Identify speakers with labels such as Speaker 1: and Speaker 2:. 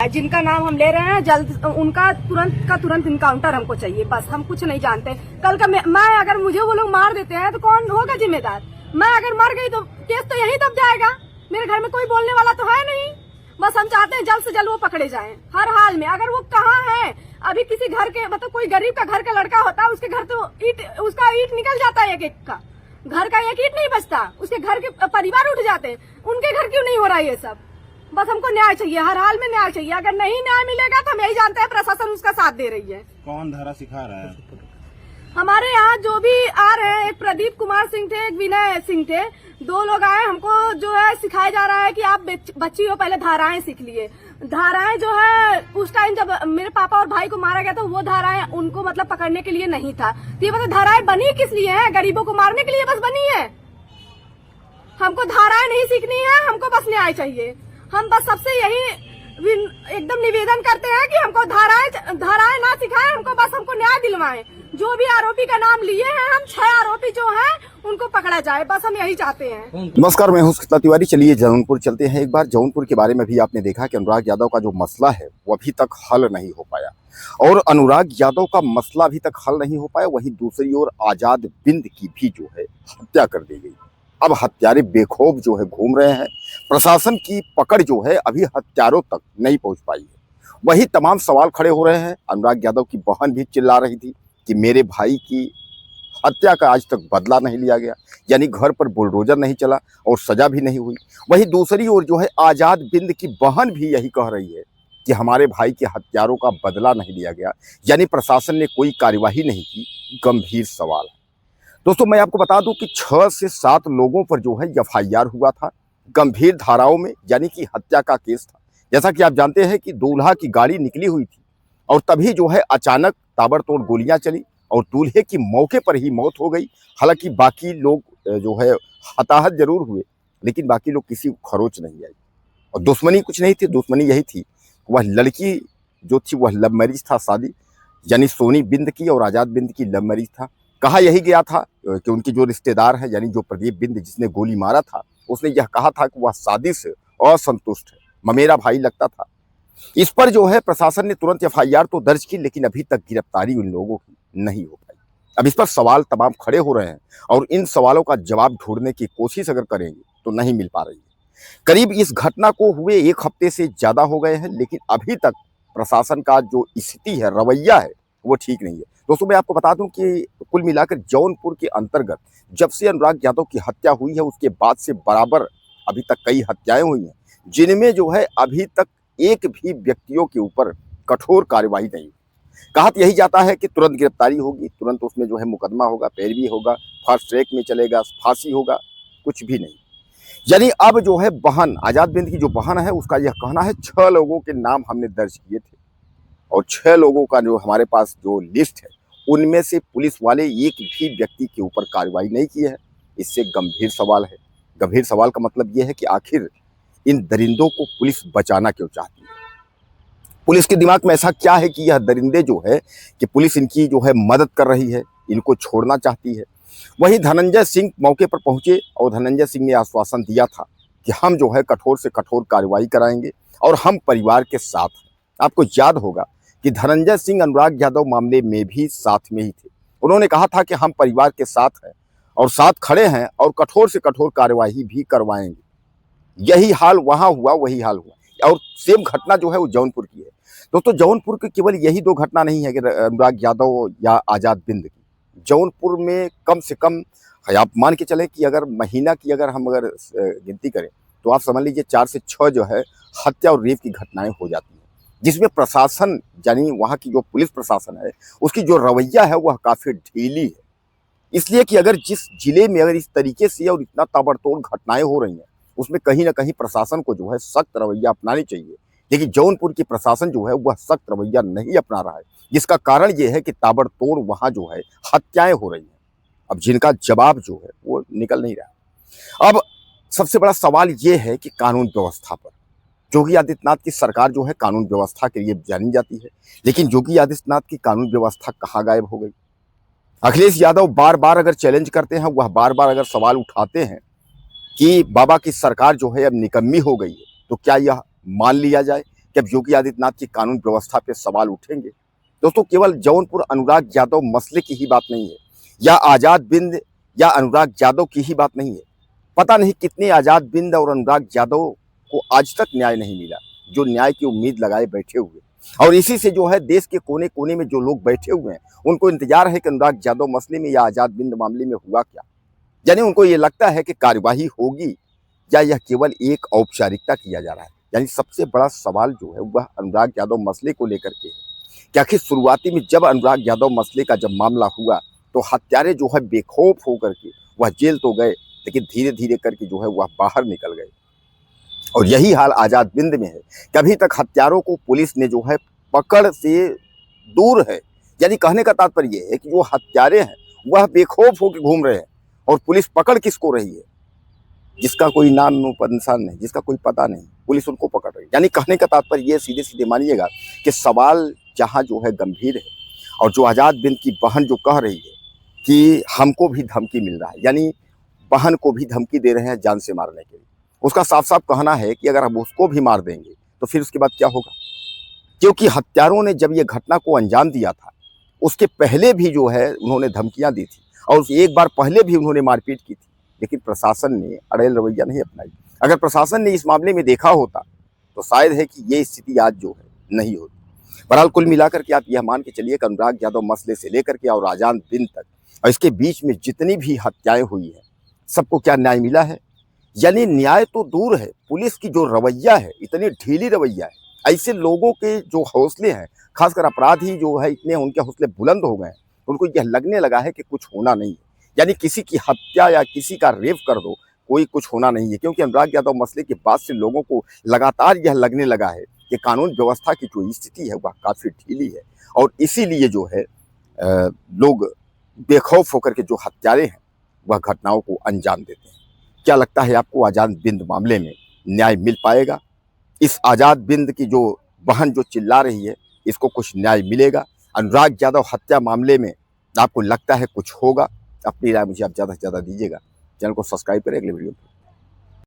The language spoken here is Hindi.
Speaker 1: है, जिनका नाम हम ले रहे हैं जल्द उनका तुरंत का तुरंत इनकाउंटर हमको चाहिए। बस हम कुछ नहीं जानते। कल का मैं अगर मुझे वो लोग मार देते हैं तो कौन होगा जिम्मेदार? मैं अगर मर गई तो केस तो यहीं दब जाएगा। मेरे घर में कोई बोलने वाला तो है नहीं। बस हम चाहते हैं जल्द से जल्द वो पकड़े जाएं हर हाल में। अगर वो कहाँ है, अभी किसी घर के मतलब कोई गरीब का घर का लड़का होता है, उसके घर तो उसका ईंट निकल जाता है, एक का घर का एक ईंट नहीं बचता, उसके घर के परिवार उठ जाते हैं। उनके घर क्यों नहीं हो रहा है ये सब? बस हमको न्याय चाहिए, हर हाल में न्याय चाहिए। अगर नहीं न्याय मिलेगा तो हम यही जानते हैं प्रशासन उसका साथ दे रही है।
Speaker 2: कौन धारा सिखा रहा है?
Speaker 1: हमारे यहाँ जो भी आ रहे हैं, एक प्रदीप कुमार सिंह थे, एक विनय सिंह थे, 2 लोग आए। हमको जो है सिखाया जा रहा है कि आप बच्ची हो, पहले धाराएं सीख लिए। धाराएं जो है उस टाइम जब मेरे पापा और भाई को मारा गया तो वो धाराएं उनको मतलब पकड़ने के लिए नहीं था। तो ये मतलब धाराएं बनी किस लिए है? गरीबों को मारने के लिए बस बनी है। हमको धाराएं नहीं सीखनी है, हमको बस न्याय चाहिए। हम बस सबसे यही एकदम निवेदन करते हैं कि हमको धाराएं ना सिखाएं, हमको न्याय दिलवाएं। जो भी आरोपी का नाम लिए हैं, हम 6 आरोपी जो हैं उनको पकड़ा जाए, बस हम यही चाहते हैं।
Speaker 3: नमस्कार, मैं हूं सुष्मिता तिवारी। चलिए जौनपुर चलते हैं। एक बार जौनपुर के बारे में भी आपने देखा कि अनुराग यादव का जो मसला है वो अभी तक हल नहीं हो पाया, और अनुराग यादव का मसला अभी तक हल नहीं हो पाया। वहीं दूसरी ओर आजाद बिंद की भी जो है हत्या कर दी गई। अब हत्यारे बेखौफ जो है घूम रहे हैं। प्रशासन की पकड़ जो है अभी हत्यारों तक नहीं पहुंच पाई है। वही तमाम सवाल खड़े हो रहे हैं। अनुराग यादव की बहन भी चिल्ला रही थी कि मेरे भाई की हत्या का आज तक बदला नहीं लिया गया, यानी घर पर बुलडोजर नहीं चला और सजा भी नहीं हुई। वहीं दूसरी ओर जो है आजाद बिंद की बहन भी यही कह रही है कि हमारे भाई के हत्यारों का बदला नहीं लिया गया, यानी प्रशासन ने कोई कार्यवाही नहीं की। गंभीर सवाल है। दोस्तों, मैं आपको बता दूं कि 6 से 7 लोगों पर जो है FIR हुआ था गंभीर धाराओं में, यानी कि हत्या का केस था। जैसा कि आप जानते हैं कि दूल्हा की गाड़ी निकली हुई थी और तभी जो है अचानक ताबड़तोड़ गोलियां चली और दूल्हे की मौके पर ही मौत हो गई। हालांकि बाकी लोग जो है हताहत जरूर हुए, लेकिन बाकी लोग किसी को खरोच नहीं आई। और दुश्मनी कुछ नहीं थी, दुश्मनी यही थी, वह लड़की जो थी वह लव मैरिज था, शादी यानी सोनी बिंद की और आजाद बिंद की लव मैरिज था। कहा यही गया था कि उनकी जो रिश्तेदार है, यानी जो प्रदीप बिंद जिसने गोली मारा था, उसने यह कहा था कि वह शादी से असंतुष्ट है, ममेरा भाई लगता था। इस पर जो है प्रशासन ने तुरंत FIR तो दर्ज की, लेकिन अभी तक गिरफ्तारी उन लोगों की नहीं हो पाई। अब इस पर सवाल तमाम खड़े हो रहे हैं और इन सवालों का जवाब ढूंढने की कोशिश अगर करेंगे तो नहीं मिल पा रही है। करीब इस घटना को हुए 1 हफ्ते से ज्यादा हो गए हैं, लेकिन अभी तक प्रशासन का जो स्थिति है, रवैया है, वो ठीक नहीं है। दोस्तों, मैं आपको बता दूं कि कुल मिलाकर जौनपुर के अंतर्गत जब से अनुराग यादव की हत्या हुई है उसके बाद से बराबर अभी तक कई हत्याएं हुई हैं, जिनमें जो है अभी तक एक भी व्यक्तियों के ऊपर कठोर कार्यवाही नहीं हुई। कहा यही जाता है कि तुरंत गिरफ्तारी होगी, तुरंत उसमें जो है मुकदमा होगा, पैरवी होगा, फास्ट ट्रैक में चलेगा, फांसी होगा, कुछ भी नहीं। यानी अब जो है बहन, आजाद बिंद की जो बहन है, उसका यह कहना है 6 लोगों के नाम हमने दर्ज किए थे और 6 लोगों का जो हमारे पास जो लिस्ट है उनमें से पुलिस वाले एक भी व्यक्ति के ऊपर कार्रवाई नहीं की है। इससे गंभीर सवाल है। गंभीर सवाल का मतलब यह है कि आखिर इन दरिंदों को पुलिस बचाना क्यों चाहती है? पुलिस के दिमाग में ऐसा क्या है कि यह दरिंदे जो है कि पुलिस इनकी जो है मदद कर रही है, इनको छोड़ना चाहती है? वहीं धनंजय सिंह मौके पर पहुंचे और धनंजय सिंह ने आश्वासन दिया था कि हम जो है कठोर से कठोर कार्रवाई कराएंगे और हम परिवार के साथ हैं। आपको याद होगा कि धनंजय सिंह अनुराग यादव मामले में भी साथ में ही थे। उन्होंने कहा था कि हम परिवार के साथ हैं और साथ खड़े हैं और कठोर से कठोर कार्यवाही भी करवाएंगे। यही हाल वहां हुआ, वही हाल हुआ और सेम घटना जो है वो जौनपुर की है। दोस्तों, जौनपुर की केवल यही 2 घटना नहीं है कि अनुराग यादव या आजाद बिंद की। जौनपुर में कम से कम आप मान के चले कि अगर महीना की अगर हम गिनती करें तो आप समझ लीजिए 4 से 6 जो है हत्या और रेप की घटनाएं हो जाती हैं, जिसमें प्रशासन यानी वहाँ की जो पुलिस प्रशासन है उसकी जो रवैया है वह काफ़ी ढीली है। इसलिए कि अगर जिस जिले में अगर इस तरीके से और इतना ताबड़तोड़ घटनाएं हो रही हैं उसमें कहीं ना कहीं प्रशासन को जो है सख्त रवैया अपनानी चाहिए, लेकिन जौनपुर की प्रशासन जो है वह सख्त रवैया नहीं अपना रहा है, जिसका कारण ये है कि ताबड़तोड़ वहाँ जो है हत्याएं हो रही हैं। अब जिनका जवाब जो है वो निकल नहीं रहा। अब सबसे बड़ा सवाल ये है कि कानून व्यवस्था पर। योगी आदित्यनाथ की सरकार जो है कानून व्यवस्था के लिए जानी जाती है, लेकिन योगी आदित्यनाथ की कानून व्यवस्था कहाँ गायब हो गई? अखिलेश यादव बार बार अगर चैलेंज करते हैं, वह बार बार अगर सवाल उठाते हैं कि बाबा की सरकार जो है अब निकम्मी हो गई है, तो क्या यह मान लिया जाए? कि अब योगी आदित्यनाथ की कानून व्यवस्था पे सवाल उठेंगे। दोस्तों, केवल जौनपुर अनुराग यादव मसले की ही बात नहीं है, या आजाद बिंद या अनुराग यादव की ही बात नहीं है। पता नहीं कितने आजाद बिंद और अनुराग यादव को आज तक न्याय नहीं मिला, जो न्याय की उम्मीद लगाए बैठे हुए। और इसी से जो है देश के कोने कोने में जो लोग बैठे हुए हैं, उनको इंतजार है कि अनुराग यादव मसले में या आजाद बिंद मामले में हुआ क्या। यानी उनको ये लगता है कि कार्यवाही होगी या यह केवल एक औपचारिकता किया जा रहा है। यानी सबसे बड़ा सवाल जो है वह अनुराग यादव मसले को लेकर के है कि आखिर शुरुआती में जब अनुराग यादव मसले का जब मामला हुआ तो हत्यारे जो है बेखौफ होकर के वह जेल तो गए, लेकिन धीरे धीरे करके जो है वह बाहर निकल गए। और यही हाल आजाद बिंद में है। कभी तक हत्यारों को पुलिस ने जो है पकड़ से दूर है। यानी कहने का तात्पर्य यह है कि जो हत्यारे हैं वह बेखौफ होकर घूम रहे हैं और पुलिस पकड़ किसको रही है, जिसका कोई नाम निशान नहीं, जिसका कोई पता नहीं, पुलिस उनको पकड़ रही है। यानी कहने का तात्पर्य ये सीधे सीधे मानिएगा कि सवाल जहाँ जो है गंभीर है, और जो आजाद बिंद की बहन जो कह रही है कि हमको भी धमकी मिल रहा है, यानी बहन को भी धमकी दे रहे हैं जान से मारने के लिए। उसका साफ साफ कहना है कि अगर हम उसको भी मार देंगे तो फिर उसके बाद क्या होगा, क्योंकि हत्यारों ने जब ये घटना को अंजाम दिया था उसके पहले भी जो है उन्होंने धमकियां दी थी और एक बार पहले भी उन्होंने मारपीट की थी, लेकिन प्रशासन ने अड़ेल रवैया नहीं अपनाई। अगर प्रशासन ने इस मामले में देखा होता तो शायद है कि ये स्थिति आज जो है नहीं होती। बहरहाल कुल मिलाकर के आप यह मान के चलिए कि अनुराग यादव मसले से लेकर के और आजाद बिंद तक और इसके बीच में जितनी भी हत्याएं हुई हैं, सबको क्या न्याय मिला है? यानी न्याय तो दूर है, पुलिस की जो रवैया है, इतनी ढीली रवैया है, ऐसे लोगों के जो हौसले हैं, खासकर अपराधी जो है इतने उनके हौसले बुलंद हो गए हैं, उनको यह लगने लगा है कि कुछ होना नहीं है। यानी किसी की हत्या या किसी का रेप कर दो, कोई कुछ होना नहीं है, क्योंकि अनुराग यादव मसले के बाद से लोगों को लगातार यह लगने लगा है कि कानून व्यवस्था की जो स्थिति है वह काफ़ी ढीली है और इसीलिए जो है लोग बेखौफ होकर के जो हत्यारे हैं वह घटनाओं को अंजाम देते हैं। क्या लगता है आपको, आजाद बिंद मामले में न्याय मिल पाएगा? इस आजाद बिंद की जो बहन जो चिल्ला रही है, इसको कुछ न्याय मिलेगा? अनुराग यादव हत्या मामले में आपको लगता है कुछ होगा? अपनी राय मुझे आप ज़्यादा से ज़्यादा दीजिएगा। चैनल को सब्सक्राइब करें, अगले वीडियो